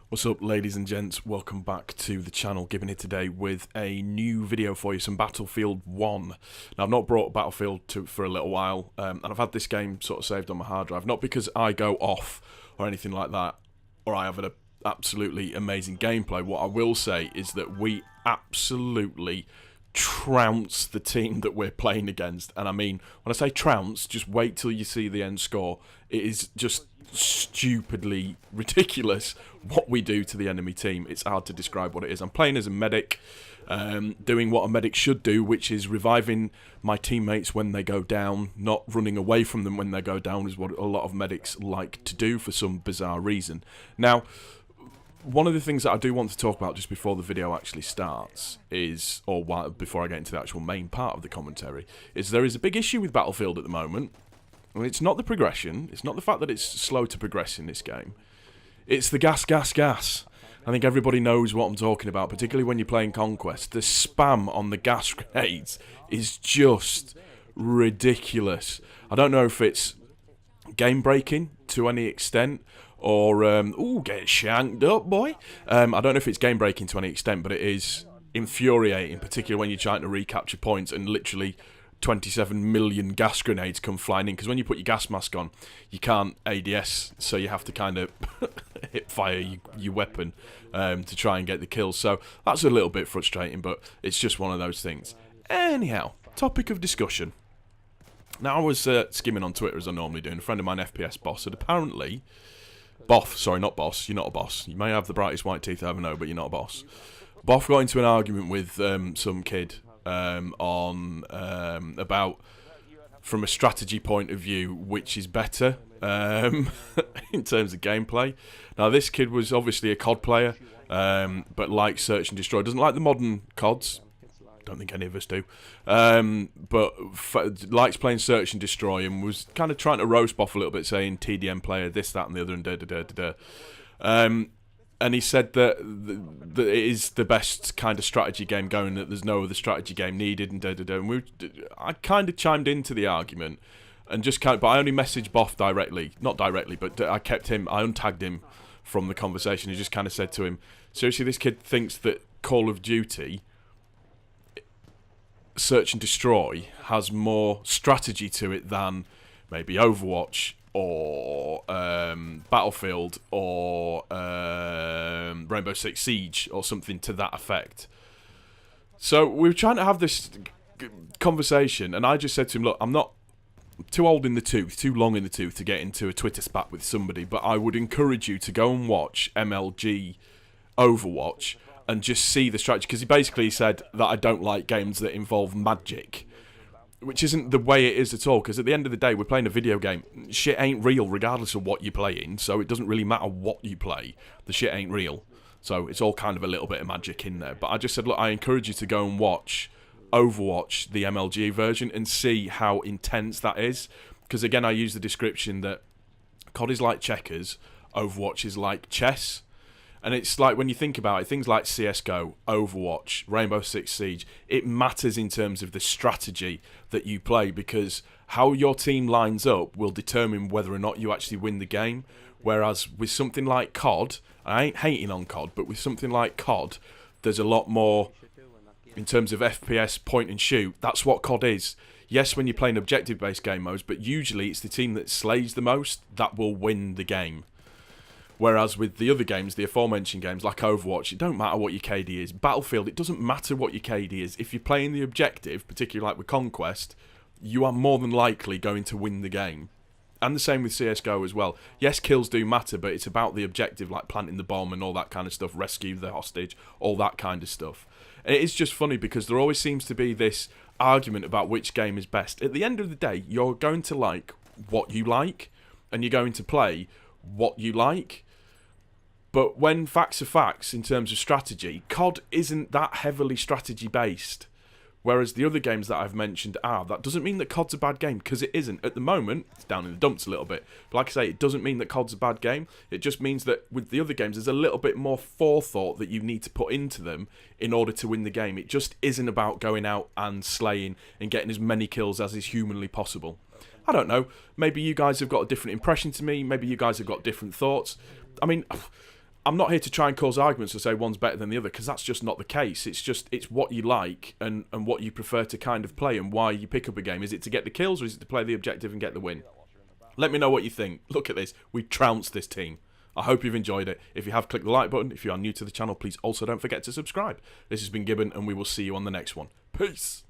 What's up, ladies and gents? Welcome back to the channel. Given here today with a new video for you, some Battlefield 1. Now, I've not brought Battlefield 2 for a little while, and I've had this game sort of saved on my hard drive. Not because I go off or anything like that, or I have an absolutely amazing gameplay. What I will say is that we absolutely trounce the team that we're playing against. And I mean, when I say trounce, just wait till you see the end score. It is just stupidly ridiculous what we do to the enemy team. It's hard to describe what it is. I'm playing as a medic, doing what a medic should do, which is reviving my teammates when they go down, not running away from them when they go down, is what a lot of medics like to do for some bizarre reason. Now, one of the things that I do want to talk about just before the video actually starts is, or before I get into the actual main part of the commentary, is there is a big issue with Battlefield at the moment. And it's not the progression, it's not the fact that it's slow to progress in this game. It's the gas. I think everybody knows what I'm talking about, particularly when you're playing Conquest. The spam on the gas grenades is just ridiculous. I don't know if it's game-breaking to any extent, or, ooh, get shanked up, boy. I don't know if it's game-breaking to any extent, but it is infuriating, particularly when you're trying to recapture points and literally 27 million gas grenades come flying in, because when you put your gas mask on, you can't ADS, so you have to kind of hip fire your weapon to try and get the kills. So that's a little bit frustrating, but it's just one of those things. Anyhow, topic of discussion. Now, I was skimming on Twitter as I normally do, and a friend of mine, FPS Boss, said apparently, sorry, not Boss, you're not a boss. You may have the brightest white teeth I ever know, but you're not a boss. Boff got into an argument with some kid about, from a strategy point of view, which is better in terms of gameplay. Now, this kid was obviously a COD player, but likes Search and Destroy. Doesn't like the modern CODs. Don't think any of us do. But likes playing Search and Destroy, and was kind of trying to roast Boff a little bit, saying TDM player, this, that, and the other, and da-da-da-da-da. And he said that it is the best kind of strategy game going, that there's no other strategy game needed, and da-da-da. And I kind of chimed into the argument, and just but I only messaged Boff directly. Not directly, but I untagged him from the conversation, and just kind of said to him, seriously, this kid thinks that Call of Duty Search and Destroy has more strategy to it than maybe Overwatch, or Battlefield, or Rainbow Six Siege, or something to that effect. So we were trying to have this conversation, and I just said to him, look, I'm not too old in the tooth, too long in the tooth to get into a Twitter spat with somebody, but I would encourage you to go and watch MLG Overwatch and just see the strategy, because he basically said that I don't like games that involve magic, which isn't the way it is at all, because at the end of the day, we're playing a video game. Shit ain't real regardless of what you're playing, so it doesn't really matter what you play. The shit ain't real. So it's all kind of a little bit of magic in there. But I just said, look, I encourage you to go and watch Overwatch, the MLG version, and see how intense that is. Because again, I use the description that COD is like checkers, Overwatch is like chess. And it's like, when you think about it, things like CSGO, Overwatch, Rainbow Six Siege, it matters in terms of the strategy that you play, because how your team lines up will determine whether or not you actually win the game. Whereas with something like COD, I ain't hating on COD, but with something like COD, there's a lot more in terms of FPS, point and shoot. That's what COD is. Yes, when you're playing objective-based game modes, but usually it's the team that slays the most that will win the game. Whereas with the other games, the aforementioned games, like Overwatch, it don't matter what your KD is. Battlefield, it doesn't matter what your KD is. If you're playing the objective, particularly like with Conquest, you are more than likely going to win the game. And the same with CSGO as well. Yes, kills do matter, but it's about the objective, like planting the bomb and all that kind of stuff, rescue the hostage, all that kind of stuff. And it is just funny, because there always seems to be this argument about which game is best. At the end of the day, you're going to like what you like, and you're going to play what you like. But when facts are facts in terms of strategy, COD isn't that heavily strategy based. Whereas the other games that I've mentioned are. That doesn't mean that COD's a bad game, because it isn't. At the moment, it's down in the dumps a little bit. But like I say, it doesn't mean that COD's a bad game. It just means that with the other games, there's a little bit more forethought that you need to put into them in order to win the game. It just isn't about going out and slaying and getting as many kills as is humanly possible. I don't know. Maybe you guys have got a different impression to me. Maybe you guys have got different thoughts. I mean, I'm not here to try and cause arguments to say one's better than the other, because that's just not the case. It's what you like and what you prefer to kind of play and why you pick up a game. Is it to get the kills or is it to play the objective and get the win? Let me know what you think. Look at this. We trounced this team. I hope you've enjoyed it. If you have, click the like button. If you are new to the channel, please also don't forget to subscribe. This has been Gibbon, and we will see you on the next one. Peace.